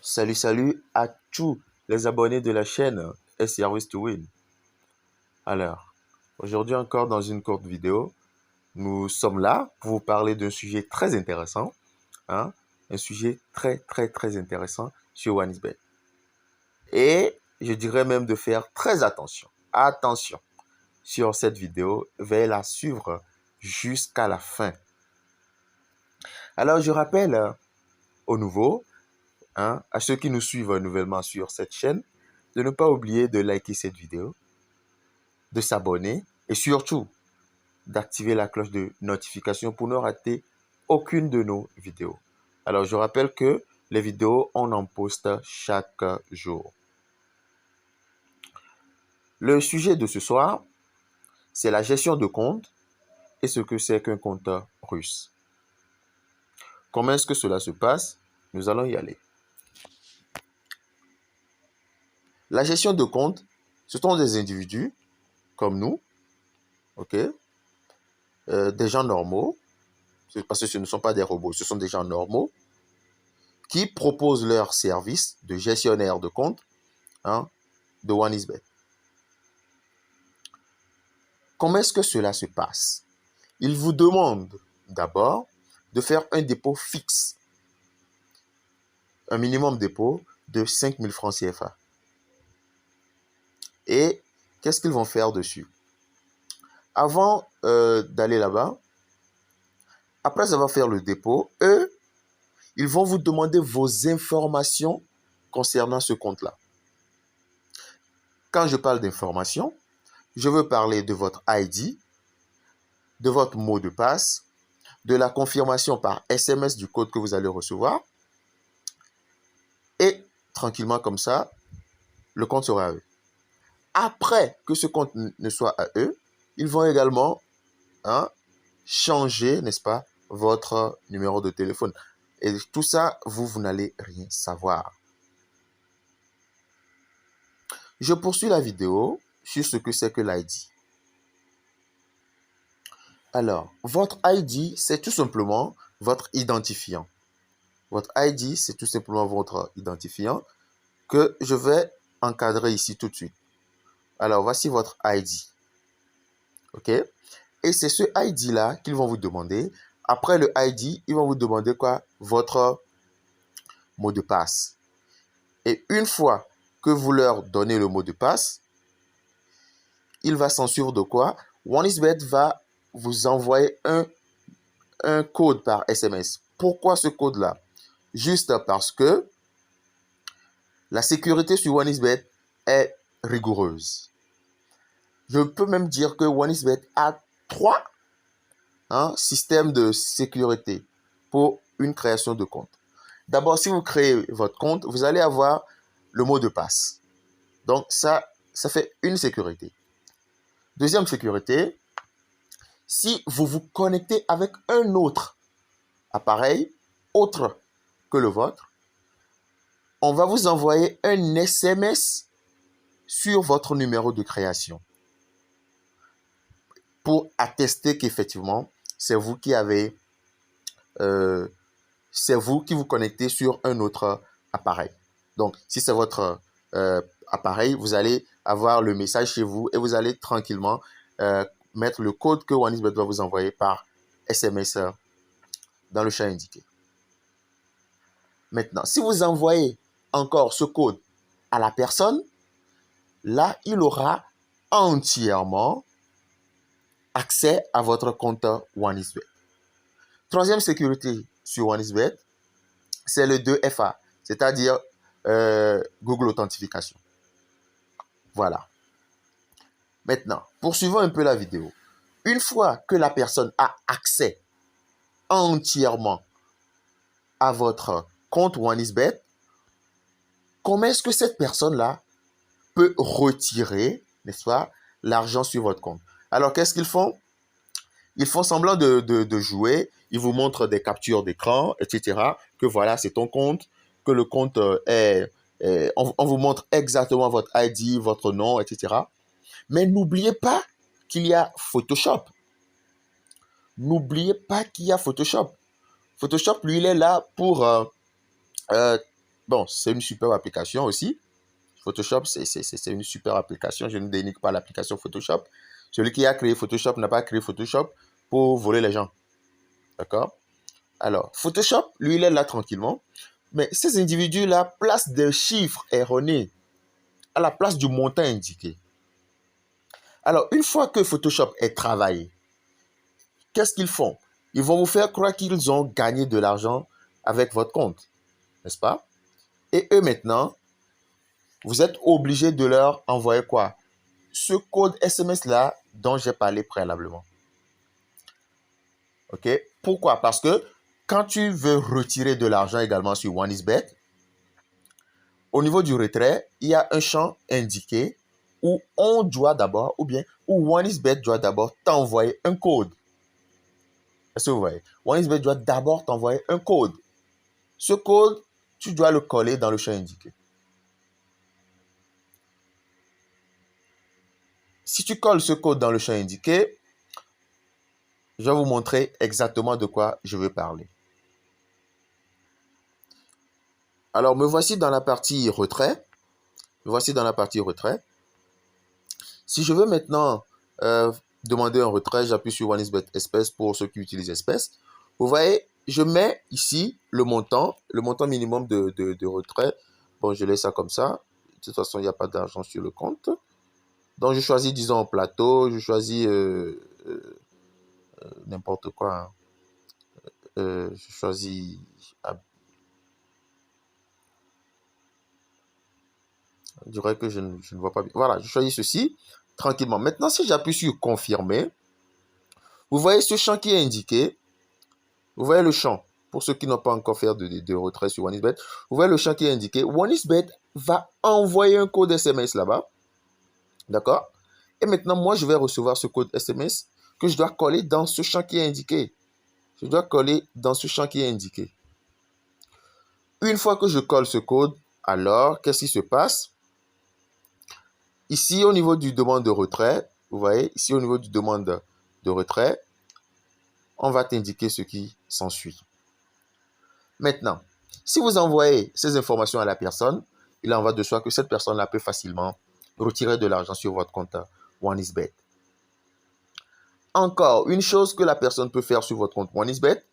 Salut à tous les abonnés de la chaîne S-Service to Win. Alors, aujourd'hui encore dans une courte vidéo, nous sommes là pour vous parler d'un sujet très intéressant, hein, un sujet très intéressant sur OneXBet. Et je dirais même de faire très attention sur cette vidéo, veuillez la suivre jusqu'à la fin. Alors, je rappelle aux nouveaux, à ceux qui nous suivent nouvellement sur cette chaîne, de ne pas oublier de liker cette vidéo, de s'abonner et surtout d'activer la cloche de notification pour ne rater aucune de nos vidéos. Alors, je rappelle que les vidéos, on en poste chaque jour. Le sujet de ce soir, c'est la gestion de compte et ce que c'est qu'un compte russe. Comment est-ce que cela se passe? Nous allons y aller. La gestion de compte, ce sont des individus comme nous, ok, des gens normaux, parce que ce ne sont pas des robots, ce sont des gens normaux qui proposent leur service de gestionnaire de compte de OneXBet. Comment est-ce que cela se passe? Ils vous demandent d'abord de faire un dépôt fixe, un minimum dépôt de 5 000 francs CFA. Et qu'est-ce qu'ils vont faire dessus? Avant d'aller là-bas, après avoir fait le dépôt, eux, ils vont vous demander vos informations concernant ce compte-là. Quand je parle d'informations, je veux parler de votre ID, de votre mot de passe, de la confirmation par SMS du code que vous allez recevoir. Et tranquillement comme ça, le compte sera à eux. Après que ce compte ne soit à eux, ils vont également changer, n'est-ce pas, votre numéro de téléphone. Et tout ça, vous n'allez rien savoir. Je poursuis la vidéo sur ce que c'est que l'ID. Alors, votre ID, c'est tout simplement votre identifiant. Votre ID, c'est tout simplement votre identifiant que je vais encadrer ici tout de suite. Alors, voici votre ID. OK? Et c'est ce ID-là qu'ils vont vous demander. Après le ID, ils vont vous demander quoi? Votre mot de passe. Et une fois que vous leur donnez le mot de passe, il va s'en suivre de quoi? OneXBet va vous envoyer un code par SMS. Pourquoi ce code-là? Juste parce que la sécurité sur OneXBet est rigoureuse. Je peux même dire que OneXBet a 3 systèmes de sécurité pour une création de compte. D'abord, si vous créez votre compte, vous allez avoir le mot de passe. Donc, ça fait une sécurité. Deuxième sécurité, si vous vous connectez avec un autre appareil, autre que le vôtre, on va vous envoyer un SMS sur votre numéro de création pour attester qu'effectivement, c'est vous qui avez, c'est vous qui vous connectez sur un autre appareil. Donc, si c'est votre appareil, vous allez avoir le message chez vous et vous allez tranquillement mettre le code que OneXBet va vous envoyer par SMS dans le champ indiqué. Maintenant, si vous envoyez encore ce code à la personne, là, il aura entièrement accès à votre compte OneXBet. Troisième sécurité sur OneXBet, c'est le 2FA, c'est-à-dire Google Authentification. Voilà. Maintenant, poursuivons un peu la vidéo. Une fois que la personne a accès entièrement à votre compte OneXBet, comment est-ce que cette personne-là peut retirer, n'est-ce pas, l'argent sur votre compte? Alors, qu'est-ce qu'ils font? Ils font semblant de jouer. Ils vous montrent des captures d'écran, etc. Que voilà, c'est ton compte, que le compte on vous montre exactement votre ID, votre nom, etc. Mais n'oubliez pas qu'il y a Photoshop. N'oubliez pas qu'il y a Photoshop. Photoshop, lui, il est là pour Bon, c'est une super application aussi. Photoshop, c'est une super application. Je ne dénigre pas l'application Photoshop. Celui qui a créé Photoshop n'a pas créé Photoshop pour voler les gens. D'accord? Alors, Photoshop, lui, il est là tranquillement. Mais ces individus-là placent des chiffres erronés à la place du montant indiqué. Alors, une fois que Photoshop est travaillé, qu'est-ce qu'ils font? Ils vont vous faire croire qu'ils ont gagné de l'argent avec votre compte, n'est-ce pas? Et eux, maintenant, vous êtes obligé de leur envoyer quoi? Ce code SMS-là dont j'ai parlé préalablement. OK? Pourquoi? Parce que quand tu veux retirer de l'argent également sur OneXBet, au niveau du retrait, il y a un champ indiqué où on doit d'abord, ou bien où OneXBet doit d'abord t'envoyer un code. Est-ce que vous voyez? OneXBet doit d'abord t'envoyer un code. Ce code, tu dois le coller dans le champ indiqué. Si tu colles ce code dans le champ indiqué, je vais vous montrer exactement de quoi je veux parler. Alors, me voici dans la partie retrait. Me voici dans la partie retrait. Si je veux maintenant demander un retrait, j'appuie sur OneXBet Espèce pour ceux qui utilisent Espèce. Vous voyez, je mets ici le montant minimum de retrait. Bon, je laisse ça comme ça. De toute façon, il n'y a pas d'argent sur le compte. Donc, je choisis, disons, un plateau. Je choisis n'importe quoi. Hein. Je choisis... Je dirais que je ne vois pas bien. Voilà, je choisis ceci tranquillement. Maintenant, si j'appuie sur confirmer, vous voyez ce champ qui est indiqué. Vous voyez le champ. Pour ceux qui n'ont pas encore fait de retrait sur OneXBet, vous voyez le champ qui est indiqué. OneXBet va envoyer un code SMS là-bas. D'accord? Et maintenant, moi, je vais recevoir ce code SMS que je dois coller dans ce champ qui est indiqué. Je dois coller dans ce champ qui est indiqué. Une fois que je colle ce code, alors, qu'est-ce qui se passe? Ici, au niveau du demande de retrait, vous voyez, ici, au niveau du demande de retrait, on va t'indiquer ce qui s'ensuit. Maintenant, si vous envoyez ces informations à la personne, il en va de soi que cette personne-là peut facilement retirer de l'argent sur votre compte OneXBet. Encore, une chose que la personne peut faire sur votre compte OneXBet,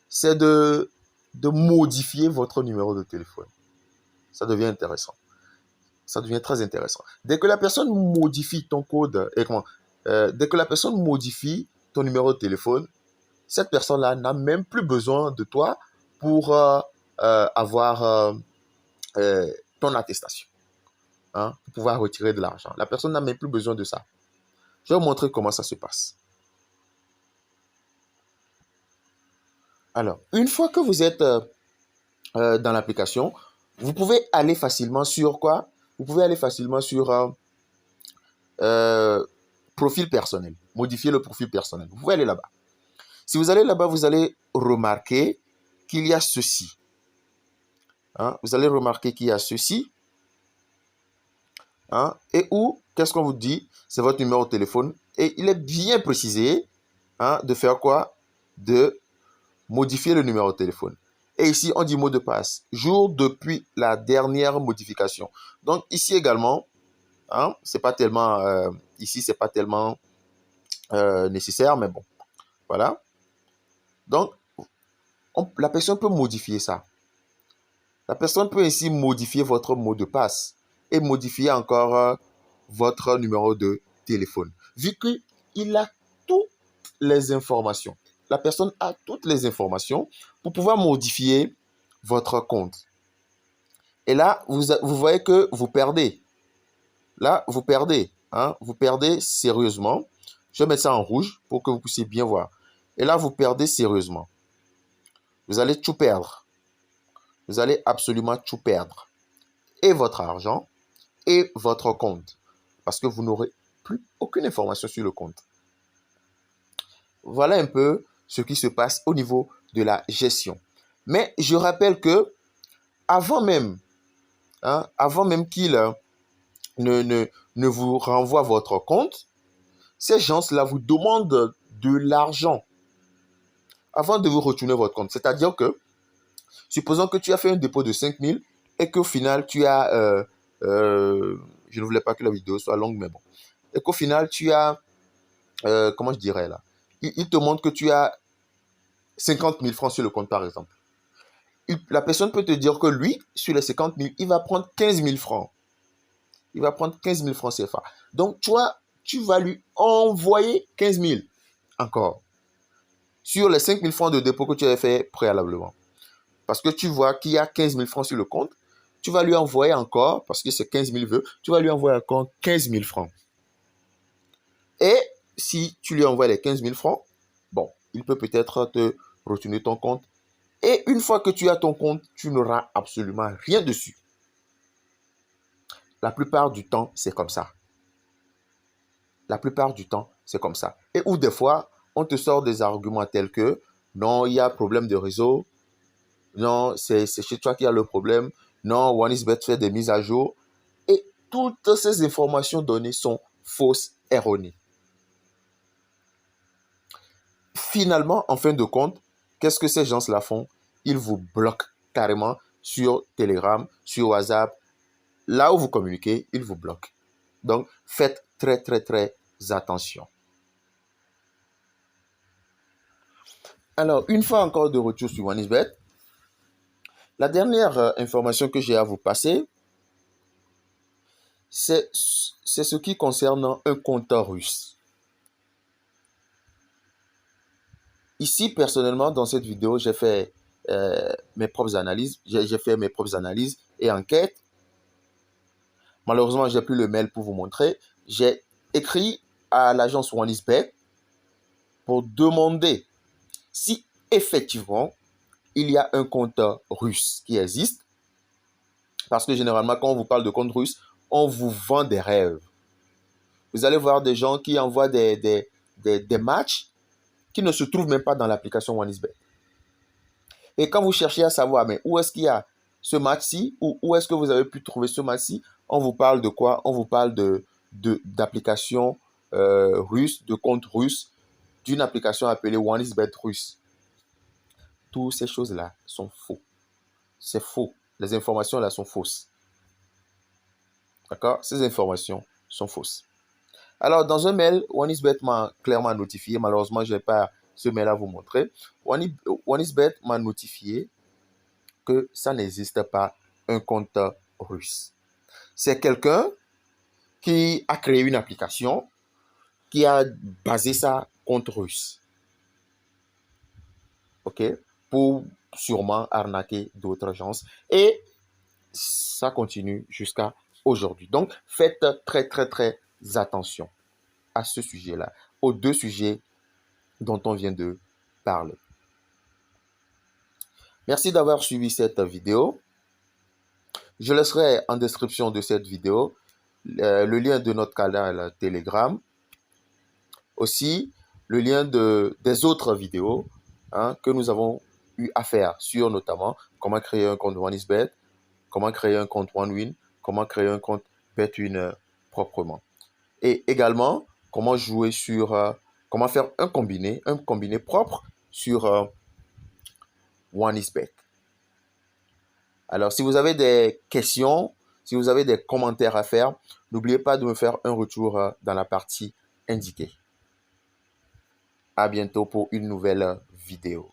c'est de modifier votre numéro de téléphone. Ça devient intéressant. Ça devient très intéressant. Dès que la personne modifie ton code, dès que la personne modifie ton numéro de téléphone, cette personne-là n'a même plus besoin de toi pour avoir ton attestation, hein, pour pouvoir retirer de l'argent. La personne n'a même plus besoin de ça. Je vais vous montrer comment ça se passe. Alors, une fois que vous êtes dans l'application, vous pouvez aller facilement sur quoi? Vous pouvez aller facilement sur profil personnel, modifier le profil personnel. Vous pouvez aller là-bas. Si vous allez là-bas, vous allez remarquer qu'il y a ceci. Hein? Vous allez remarquer qu'il y a ceci. Hein? Et où, qu'est-ce qu'on vous dit? C'est votre numéro de téléphone. Et il est bien précisé, hein, de faire quoi? De modifier le numéro de téléphone. Et ici, on dit mot de passe. Jour depuis la dernière modification. Donc, ici également, hein, c'est pas tellement, ici, c'est pas tellement nécessaire, mais bon, voilà. Donc, la personne peut modifier ça. La personne peut ainsi modifier votre mot de passe et modifier encore votre numéro de téléphone. Vu qu'il a toutes les informations. La personne a toutes les informations pour pouvoir modifier votre compte. Et là, vous voyez que vous perdez. Là, vous perdez. Hein? Vous perdez sérieusement. Je vais mettre ça en rouge pour que vous puissiez bien voir. Et là, vous perdez sérieusement. Vous allez tout perdre. Vous allez absolument tout perdre. Et votre argent et votre compte. Parce que vous n'aurez plus aucune information sur le compte. Voilà un peu ce qui se passe au niveau de la gestion. Mais je rappelle que avant même qu'il ne vous renvoie votre compte, ces gens-là vous demandent de l'argent avant de vous retourner votre compte. C'est-à-dire que Supposons que tu as fait un dépôt de 5 000 et qu'au final, tu as... je ne voulais pas que la vidéo soit longue, mais bon. Et qu'au final, tu as... comment je dirais là? Il te montre que tu as 50 000 francs sur le compte, par exemple. La personne peut te dire que lui, sur les 50 000, il va prendre 15 000 francs. Il va prendre 15 000 francs CFA. Donc, toi, tu vas lui envoyer 15 000 encore sur les 5 000 francs de dépôt que tu avais fait préalablement. Parce que tu vois qu'il y a 15 000 francs sur le compte. Tu vas lui envoyer encore, parce que c'est 15 000 vœux, tu vas lui envoyer encore 15 000 francs. Et si tu lui envoies les 15 000 francs, bon, il peut peut-être te retourner ton compte. Et une fois que tu as ton compte, tu n'auras absolument rien dessus. La plupart du temps, c'est comme ça. La plupart du temps, c'est comme ça. Et ou des fois, on te sort des arguments tels que non, il y a problème de réseau. Non, c'est chez toi qu'il y a le problème. Non, OneXBet fait des mises à jour. Et toutes ces informations données sont fausses, erronées. Finalement, en fin de compte, qu'est-ce que ces gens-là font? Ils vous bloquent carrément sur Telegram, sur WhatsApp. Là où vous communiquez, ils vous bloquent. Donc, faites très, très, très attention. Alors, une fois encore de retour sur OneXBet, la dernière information que j'ai à vous passer, c'est ce qui concerne un compteur russe. Ici, personnellement, dans cette vidéo, j'ai fait mes propres analyses. J'ai fait mes propres analyses et enquêtes. Malheureusement, je n'ai plus le mail pour vous montrer. J'ai écrit à l'agence OneXBet pour demander si effectivement il y a un compteur russe qui existe. Parce que généralement, quand on vous parle de compte russe, on vous vend des rêves. Vous allez voir des gens qui envoient des matchs qui ne se trouvent même pas dans l'application OneXBet. Et quand vous cherchez à savoir, mais où est-ce qu'il y a ce match-ci ou où est-ce que vous avez pu trouver ce match-ci, on vous parle de quoi? On vous parle d'applications russes, de comptes russes, d'une application appelée OneXBet russe. Toutes ces choses-là sont faux. C'est faux. Les informations là sont fausses. D'accord? Ces informations sont fausses. Alors, dans un mail, OneXBet m'a clairement notifié. Malheureusement, je n'ai pas ce mail à vous montrer. OneXBet m'a notifié que ça n'existe pas un compte russe. C'est quelqu'un qui a créé une application qui a basé ça compte russe. OK? Pour sûrement arnaquer d'autres gens. Et ça continue jusqu'à aujourd'hui. Donc, faites très, très, très attention à ce sujet-là, aux deux sujets dont on vient de parler. Merci d'avoir suivi cette vidéo. Je laisserai en description de cette vidéo le lien de notre canal Telegram. Aussi, le lien des autres vidéos que nous avons eu à faire sur notamment comment créer un compte OneXBet, comment créer un compte OneWin, comment créer un compte BetWin proprement. Et également, comment jouer sur, comment faire un combiné propre sur OneXBet. Alors, si vous avez des questions, si vous avez des commentaires à faire, n'oubliez pas de me faire un retour dans la partie indiquée. À bientôt pour une nouvelle vidéo.